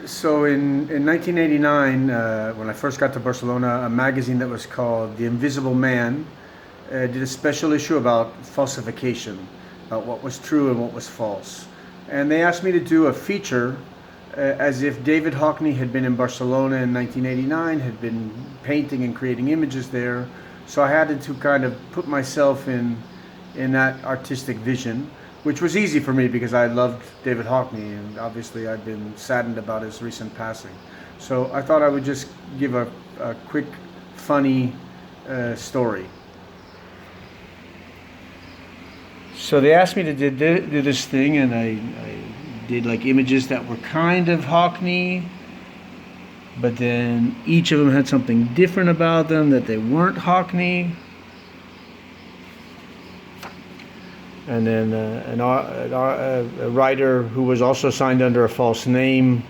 So in 1989, when I first got to Barcelona, a magazine that was called The Invisible Man did a special issue about falsification, about what was true and what was false. And they asked me to do a feature as if David Hockney had been in Barcelona in 1989, had been painting and creating images there. So I had to kind of put myself in that artistic vision, which was easy for me because I loved David Hockney, and obviously I'd been saddened about his recent passing. So I thought I would just give a quick, funny story. So they asked me to do this thing, and I did like images that were kind of Hockney, but then each of them had something different about them, that they weren't Hockney. And then a writer who was also signed under a false name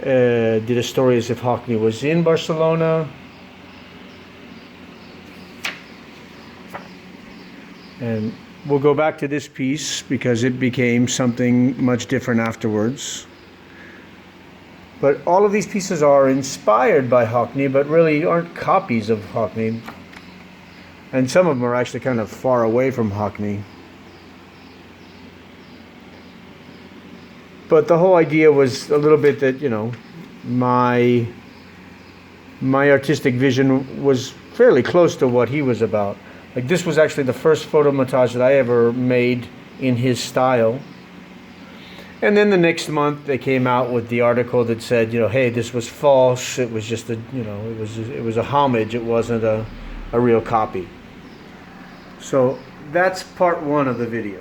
did a story as if Hockney was in Barcelona. And we'll go back to this piece because it became something much different afterwards. But all of these pieces are inspired by Hockney, but really aren't copies of Hockney. And some of them are actually kind of far away from Hockney. But the whole idea was a little bit that, you know, my artistic vision was fairly close to what he was about. Like, this was actually the first photo montage that I ever made in his style. And then the next month they came out with the article that said, you know, hey, this was false. It was just a, you know, it was a homage. It wasn't a real copy. So that's part one of the video.